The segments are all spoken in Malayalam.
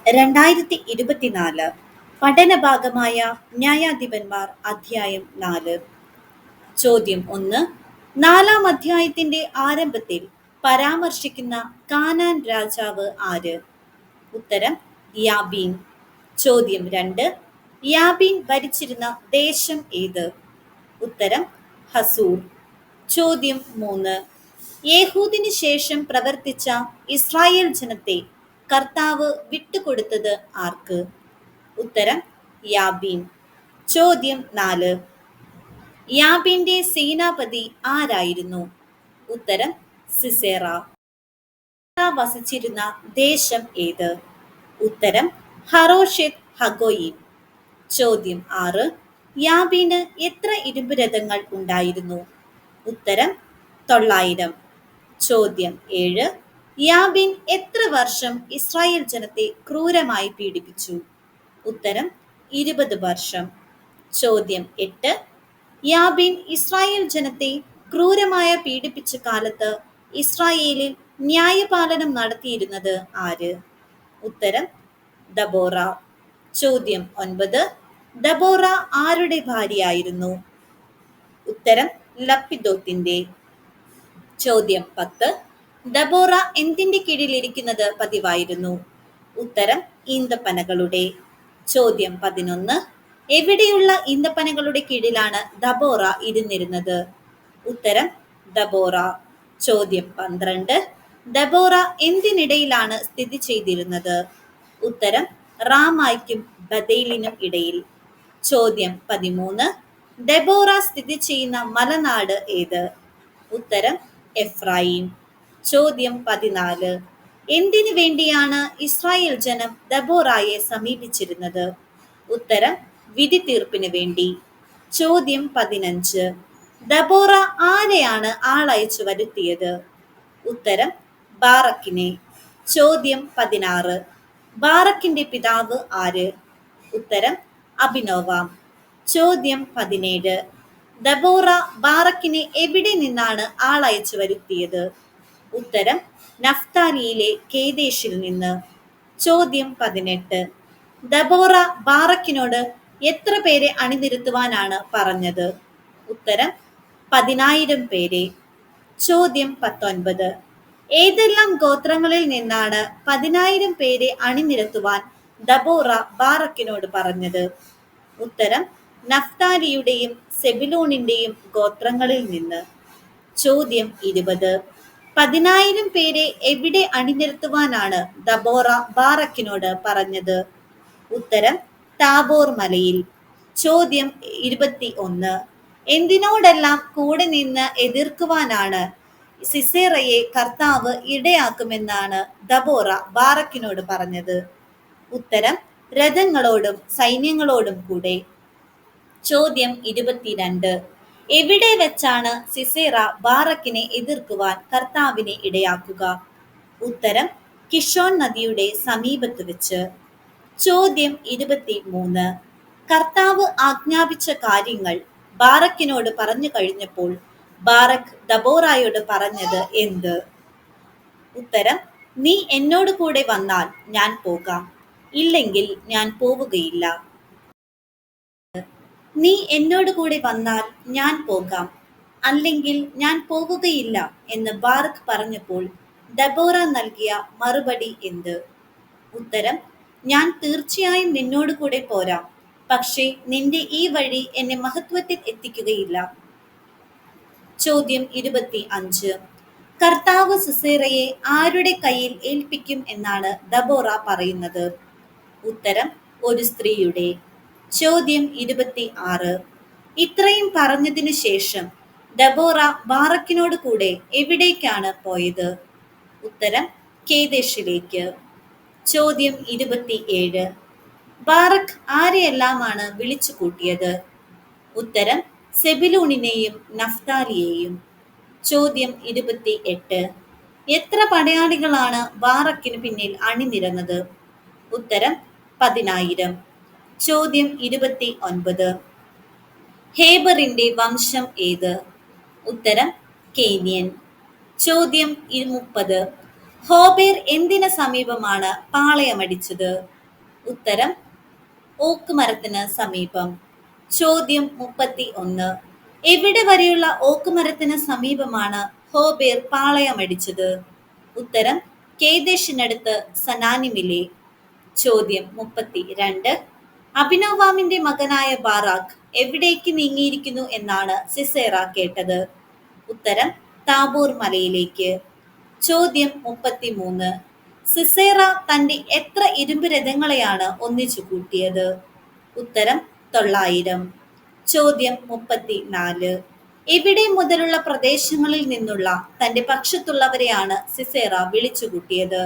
2024 പഠനഭാഗമായ ന്യായാധിപന്മാർ അധ്യായം 4. ചോദ്യം 1. 4-ാം അധ്യായത്തിന്റെ ആരംഭത്തിൽ പരാമർശിക്കുന്ന കാനാൻ രാജാവ് ആര്? ഉത്തരം യാബീൻ. ചോദ്യം 2. യാബീൻ ഭരിച്ചിരുന്ന ദേശം ഏത്? ഉത്തരം ഹസൂർ. ചോദ്യം 3. യേഹൂദിന് ശേഷം പ്രവർത്തിച്ച ഇസ്രായേൽ ജനത്തെ കർത്താവ് വിട്ടുകൊടുത്തത് ആർക്ക്? ഉത്തരം യാബീൻ. ചോദ്യം 4. യാബീന്റെ സേനാപതി ആരായിരുന്നു? ഉത്തരം സിസേറ. വസിച്ചിരുന്ന ദേശം ഏത്? ഉത്തരം ഹറോഷെത്ത് ഹഗോയിം. ചോദ്യം 6. യാബീന് എത്ര ഇരുമ്പ് രഥങ്ങൾ ഉണ്ടായിരുന്നു? ഉത്തരം 900. ചോദ്യം 7. യാബീൻ എത്ര വർഷം ഇസ്രായേൽ ജനത്തെ ക്രൂരമായി പീഡിപ്പിച്ചു? ഉത്തരം 20 വർഷം. ചോദ്യം 8. യാബീൻ ഇസ്രായേൽ ജനത്തെ ക്രൂരമായി പീഡിപ്പിച്ച കാലത്ത് ഇസ്രായേലിൽ ന്യായപാലനം നടത്തിയിരുന്നത് ആര്? ഉത്തരം ദബോറ. ചോദ്യം 9. ദബോറ ആരുടെ ഭാര്യയായിരുന്നു? ഉത്തരം ലപ്പിദോത്തിന്റെ. ചോദ്യം 10. ദബോറ എന്തിന്റെ കീഴിലിരിക്കുന്നത് പതിവായിരുന്നു? ഉത്തരം ഈന്തപ്പനകളുടെ. ചോദ്യം 11. എവിടെയുള്ള ഈന്തപ്പനകളുടെ കീഴിലാണ് ദബോറ ഇരുന്നിരുന്നത്? ഉത്തരം ദബോറ. ചോദ്യം 12. ദബോറ എന്തിനിടയിലാണ് സ്ഥിതി ചെയ്തിരുന്നത്? ഉത്തരം റാമായ്ക്കും ബഥേലിനും ഇടയിൽ. ചോദ്യം 13. ദബോറ സ്ഥിതി ചെയ്യുന്ന മലനാട് ഏത്? ഉത്തരം എഫ്രായിം. ചോദ്യം 14. എന്തിനു വേണ്ടിയാണ് ഇസ്രായേൽ ജനം ദബോറായെ സമീപിച്ചിരുന്നത്? ഉത്തരം വിധി തീർപ്പിന് വേണ്ടി. ചോദ്യം 15. ദബോറ ആരെയാണ് ആളയച്ചു വരുത്തിയത്? ഉത്തരം ബാറക്കിനെ. ചോദ്യം 16. ബാറക്കിന്റെ പിതാവ് ആര്? ഉത്തരം അബിനോവാം. ചോദ്യം 17. ദബോറ ബാറക്കിനെ എവിടെ നിന്നാണ് ആളയച്ചു വരുത്തിയത്? ഉത്തരം നഫ്താലിയിലെ കേദേശിൽ നിന്ന്. ചോദ്യം 18. ദബോറ ബാറക്കിനോട് എത്ര പേരെ അണിനിരത്തുവാനാണ് പറഞ്ഞത്? ഉത്തരം 10,000 പേരെ. ചോദ്യം 19. ഏതെല്ലാം ഗോത്രങ്ങളിൽ നിന്നാണ് 10,000 പേരെ അണിനിരത്തുവാൻ ദബോറ ബാറക്കിനോട് പറഞ്ഞത്? ഉത്തരം നഫ്താലിയുടെയും സെബുലൂണിന്റെയും ഗോത്രങ്ങളിൽ നിന്ന്. ചോദ്യം 20. 10,000 പേരെ എവിടെ അണിനിരത്തുവാനാണ് ദബോറ ബാറക്കിനോട് പറഞ്ഞത്? ഉത്തരം താബോർ മലയിൽ. ചോദ്യം 21. എന്തിനോടെല്ലാം കൂടെ നിന്ന് എതിർക്കുവാനാണ് സിസേറയെ കർത്താവ് ഇടയാക്കുമെന്നാണ് ദബോറ ബാറക്കിനോട് പറഞ്ഞത്? ഉത്തരം രഥങ്ങളോടും സൈന്യങ്ങളോടും കൂടെ. ചോദ്യം 22. എവിടെ വെച്ചാണ് സിസേറ ബാറക്കിനെ എതിർക്കുവാൻ കർത്താവിനെ ഇടയാക്കുക? ഉത്തരം കിഷോൻ നദിയുടെ സമീപത്ത് വെച്ച്. ചോദ്യം 23. കർത്താവ് ആജ്ഞാപിച്ച കാര്യങ്ങൾ ബാറക്കിനോട് പറഞ്ഞു കഴിഞ്ഞപ്പോൾ ബാറക്ക് ദബോറായോട് പറഞ്ഞത് എന്ത്? ഉത്തരം നീ എന്നോട് കൂടെ വന്നാൽ ഞാൻ പോകാം, ഇല്ലെങ്കിൽ ഞാൻ പോവുകയില്ല. നീ എന്നോട് കൂടെ വന്നാൽ ഞാൻ പോകാം, അല്ലെങ്കിൽ ഞാൻ പോവുകയില്ല എന്ന് ബാറക്ക് പറഞ്ഞപ്പോൾ ദബോറ നൽകിയ മറുപടി എന്ത്? ഉത്തരം ഞാൻ തീർച്ചയായും നിന്നോട് കൂടെ പോരാം, പക്ഷേ നിന്റെ ഈ വഴി എന്നെ മഹത്വത്തിൽ എത്തിക്കുകയില്ല. ചോദ്യം 25. കർത്താവ് സിസേറയെ ആരുടെ കയ്യിൽ ഏൽപ്പിക്കും എന്നാണ് ദബോറ പറയുന്നത്? ഉത്തരം ഒരു സ്ത്രീയുടെ. ചോദ്യം 26. ഇത്രയും പറഞ്ഞതിനു ശേഷം ദബോറ ബാറക്കിനോട് കൂടെ എവിടേക്കാണ് പോയത്? ഉത്തരം കേദേശിലേക്ക്. ചോദ്യം 27. ബാറക്ക് ആരെയെല്ലാമാണ് വിളിച്ചു കൂട്ടിയത്? ഉത്തരം സെബുലൂണിനെയും നഫ്താലിയെയും. ചോദ്യം 28. എത്ര പടയാളികളാണ് ബാറക്കിന് പിന്നിൽ അണിനിരന്നത്? ഉത്തരം 10,000. ചോദ്യം 29. ഹേബറിന്റെ വംശം ഏത്? ഉത്തരം കേന്യൻ. ചോദ്യം 30. ഹോബേർ എന്തിന് സമീപമാണ് പാളയമടിച്ചത്? ഉത്തരം ഓക്ക് മരത്തിന് സമീപം. ചോദ്യം 31. എവിടെ വരെയുള്ള ഓക്ക് മരത്തിന് സമീപമാണ് ഹോബേർ പാളയമടിച്ചത്? ഉത്തരം കേദേശിനടുത്ത് സനാനിമിലെ. ചോദ്യം 32. അഭിനോവാമിന്റെ മകനായ ബാറാഖ് എവിടേക്ക് നീങ്ങിയിരിക്കുന്നു എന്നാണ് സിസേറ കേട്ടത്? ഉത്തരം താബോർ മലയിലേക്ക്. ചോദ്യം 33. സിസേറ തന്റെ എത്ര ഇരുമ്പ് രഥങ്ങളെയാണ് ഒന്നിച്ചു കൂട്ടിയത്? ഉത്തരം 900. ചോദ്യം 34. എവിടെ മുതലുള്ള പ്രദേശങ്ങളിൽ നിന്നുള്ള തന്റെ പക്ഷത്തുള്ളവരെയാണ് സിസേറ വിളിച്ചുകൂട്ടിയത്?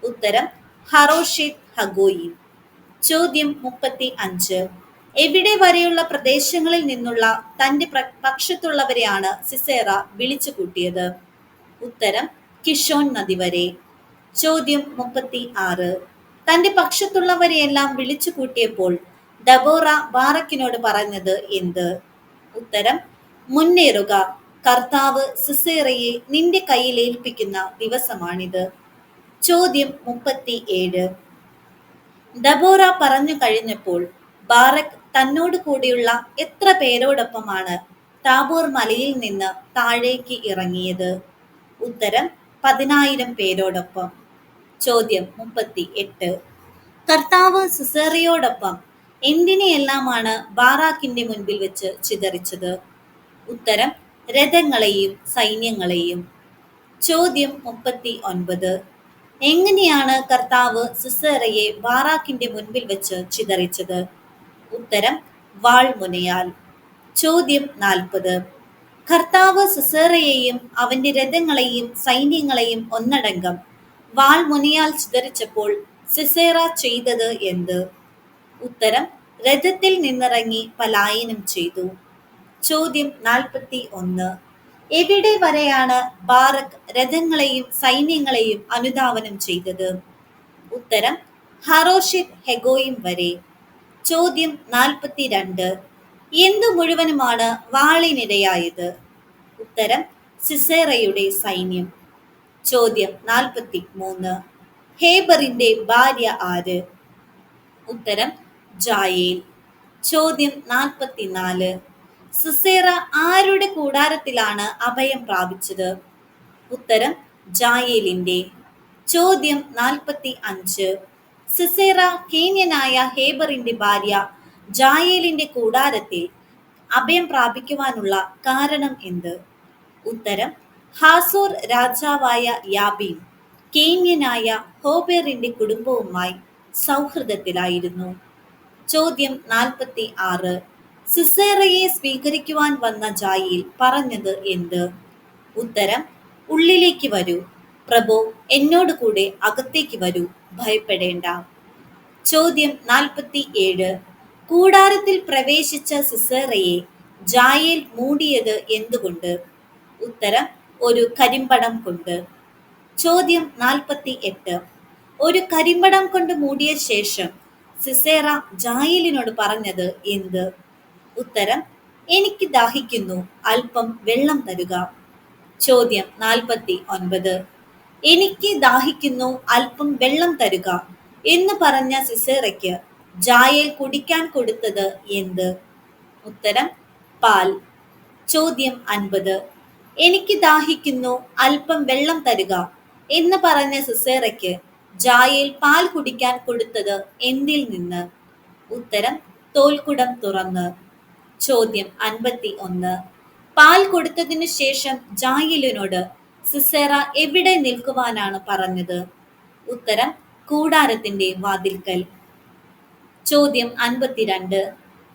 ഉത്തരം ഹറോഷെത്ത് ഹഗോയിം. ചോദ്യം 35. എവിടെ വരെയുള്ള പ്രദേശങ്ങളിൽ നിന്നുള്ള തന്റെ പക്ഷത്തുള്ളവരെയാണ് സിസേറ വിളിച്ചുകൂട്ടിയത്? ഉത്തരം കിഷോൻ നദി വരെ. ചോദ്യം 36. തന്റെ പക്ഷത്തുള്ളവരെയെല്ലാം വിളിച്ചു കൂട്ടിയപ്പോൾ ദബോറ ബാറക്കിനോട് പറഞ്ഞത് എന്ത്? ഉത്തരം മുന്നേറുക, കർത്താവ് സിസേറയെ നിന്റെ കയ്യിൽ ഏൽപ്പിക്കുന്ന ദിവസമാണിത്. ചോദ്യം 37. ദബോറ പറഞ്ഞു കഴിഞ്ഞപ്പോൾ ബാറക് തന്നോട് കൂടിയുള്ള എത്ര പേരോടൊപ്പമാണ് താബോർ മലയിൽ നിന്ന് താഴേക്ക് ഇറങ്ങിയത്? ഉത്തരം 10,000 പേരോടൊപ്പം. ചോദ്യം 38. കർത്താവ് സിസേറയോടൊപ്പം എന്തിനെയെല്ലാമാണ് ബാറാക്കിന്റെ മുൻപിൽ വെച്ച് ചിതറിച്ചത്? ഉത്തരം രഥങ്ങളെയും സൈന്യങ്ങളെയും. ചോദ്യം 39. എങ്ങനെയാണ് കർത്താവ് സിസേറയെ ബാറാക്കിന്റെ മുൻപിൽ വെച്ച് ചിതറിച്ചത്? ഉത്തരം വാൾമുനയാൽ. ചോദ്യം 40. കർത്താവ് സിസേറയെയും അവന്റെ രഥങ്ങളെയും സൈന്യങ്ങളെയും ഒന്നടങ്കം വാൾമുനയാൽ ചിതറിച്ചപ്പോൾ സിസേറ ചെയ്തത് എന്ത്? ഉത്തരം രഥത്തിൽ നിന്നിറങ്ങി പലായനം ചെയ്തു. ചോദ്യം 41. എവിടെ വരെയാണ് ബാറക് രഥങ്ങളെയും സൈന്യങ്ങളെയും അനുധാവനം ചെയ്തത്? ഉത്തരം ഹറോഷെത്ത് ഹെഗോയിം വരെ. ചോദ്യം 42. എന്തു മുഴുവനുമാണ് വാളിനിരയായത്? ഉത്തരം സിസേറയുടെ സൈന്യം. ചോദ്യം 43. ഹേബറിന്റെ ഭാര്യ ആര്? ഉത്തരം ജായേൽ. ചോദ്യം 44. സിസേറ ആരുടെ കൂടാരത്തിലാണ് അഭയം പ്രാപിച്ചത്? ഉത്തരം ജായേലിന്റെ. ചോദ്യം 45. സിസേറ കേന്യനായ ഹേബറിന്റെ ഭാര്യ ജായേലിന്റെ കൂടാരത്തിൽ അഭയം പ്രാപിക്കുവാനുള്ള കാരണം എന്ത്? ഉത്തരം ഹാസോർ രാജാവായ യാബീൻ കേന്യനായ ഹോബേറിന്റെ കുടുംബവുമായി സൗഹൃദത്തിലായിരുന്നു. ചോദ്യം 46. സിസേറയെ സ്വീകരിക്കുവാൻ വന്ന ജായേൽ പറഞ്ഞത് എന്ത്? ഉത്തരം ഉള്ളിലേക്ക് വരൂ പ്രഭു, എന്നോട് കൂടെ അകത്തേക്ക് വരൂ, ഭയപ്പെടേണ്ട. ചോദ്യം 47. കൂടാരത്തിൽ പ്രവേശിച്ച സിസേറയെ ജായേൽ മൂടിയത് എന്തുകൊണ്ട്? ഉത്തരം ഒരു കരിമ്പടം കൊണ്ട്. ചോദ്യം 48. ഒരു കരിമ്പടം കൊണ്ട് മൂടിയ ശേഷം സിസേറ ജായേലിനോട് പറഞ്ഞത് എന്ത്? ഉത്തരം എനിക്ക് ദാഹിക്കുന്നു, അല്പം വെള്ളം തരുക. ചോദ്യം 49. എനിക്ക് ദാഹിക്കുന്നു, അല്പം വെള്ളം തരുക എന്ന് പറഞ്ഞ സിസേറയ്ക്ക് ജായേൽ കുടിക്കാൻ കൊടുത്തത് എന്ത്? ഉത്തരം പാൽ. ചോദ്യം 50. എനിക്ക് ദാഹിക്കുന്നു, അല്പം വെള്ളം തരുക എന്ന് പറഞ്ഞ സിസേറയ്ക്ക് ജായേൽ പാൽ കുടിക്കാൻ കൊടുത്തത് എന്തിൽ നിന്ന്? ഉത്തരം തോൽക്കുടം തുറന്ന്. ചോദ്യം 51. പാൽ കൊടുത്തതിനു ശേഷം ജായേലിനോട് സിസേറ എവിടെ നിൽക്കുവാനാണ് പറഞ്ഞത്? ഉത്തരം കൂടാരത്തിന്റെ വാതിൽക്കൽ. ചോദ്യം 52.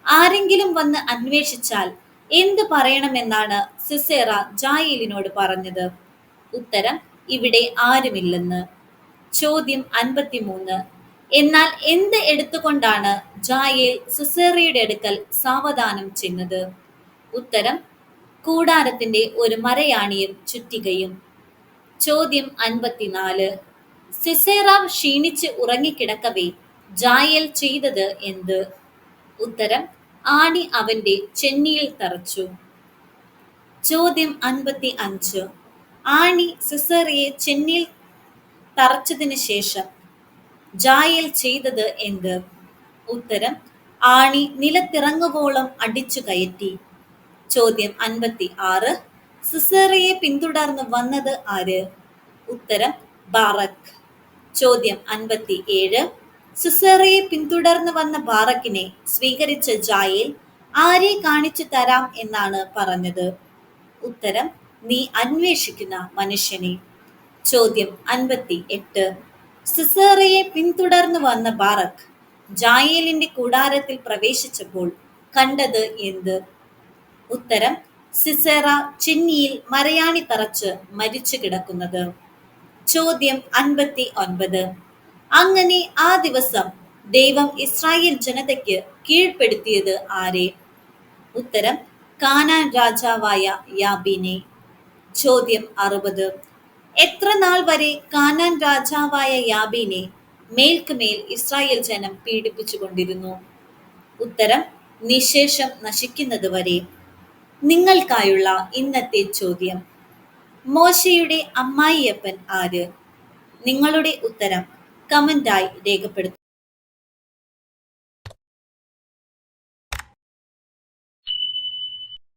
ആരെങ്കിലും വന്ന് അന്വേഷിച്ചാൽ എന്ത് പറയണമെന്നാണ് സിസേറ ജായേലിനോട് പറഞ്ഞത്? ഉത്തരം ഇവിടെ ആരുമില്ലെന്ന്. ചോദ്യം 53. എന്നാൽ എന്ത് എടുത്തുകൊണ്ടാണ് ജായേൽ സിസേറയുടെ അടുക്കൽ സാവധാനം ചെന്നത്? ഉത്തരം കൂടാരത്തിന്റെ ഒരു മരയാണിയും ചുറ്റികയും. ചോദ്യം 54. സിസേറ ക്ഷീണിച്ച് ഉറങ്ങിക്കിടക്കവേ ജായേൽ ചെയ്തത് എന്ത്? ഉത്തരം ആണി അവന്റെ ചെന്നിയിൽ തറച്ചു. ചോദ്യം 55. ആണി സിസേറയെ ചെന്നിയിൽ തറച്ചതിന് ശേഷം ജായേൽ ചെയ്തത് എന്ത്? ഉത്തരം: ആണി നിലത്തിറങ്ങുവോളം അടിച്ചു കയറ്റി. ചോദ്യം 56. സിസേറയെ പിന്തുടർന്ന് വന്നത് ആര്? ഉത്തരം: ബാറക്ക്. ചോദ്യം 57. സിസേറയെ പിന്തുടർന്ന് വന്ന ബാറക്കിനെ സ്വീകരിച്ച ജായേൽ ആരെ കാണിച്ചു തരാം എന്നാണ് പറഞ്ഞത്? ഉത്തരം: നീ അന്വേഷിക്കുന്ന മനുഷ്യനെ. ചോദ്യം 58. സിസേറയെ പിന്തുടർന്ന് വന്ന ബാറക്ക് ജായേലിന്റെ കൂടാരത്തിൽ പ്രവേശിച്ചപ്പോൾ കണ്ടത് എന്ത്? ഉത്തരം: സിസേറ ചെന്നിയിൽ മരയാണി തറച്ച് മരിച്ചു കിടക്കുന്നത്. ചോദ്യം 59. അങ്ങനെ ആ ദിവസം ദൈവം ഇസ്രായേൽ ജനതയ്ക്ക് കീഴ്പ്പെടുത്തിയത് ആരെ? ഉത്തരം: കാനാൻ രാജാവായ യാബീനെ. ചോദ്യം 60. എത്ര നാൾ വരെ കാനാൻ രാജാവായ യാബീനെ മേൽക്കുമേൽ ഇസ്രായേൽ ജനം പീഡിപ്പിച്ചുകൊണ്ടിരുന്നു? ഉത്തരം: നിശേഷം നശിക്കുന്നത് വരെ. നിങ്ങൾക്കായുള്ള ഇന്നത്തെ ചോദ്യം: മോശയുടെ അമ്മായിയപ്പൻ ആര്? നിങ്ങളുടെ ഉത്തരം കമന്റായി രേഖപ്പെടുത്തുക.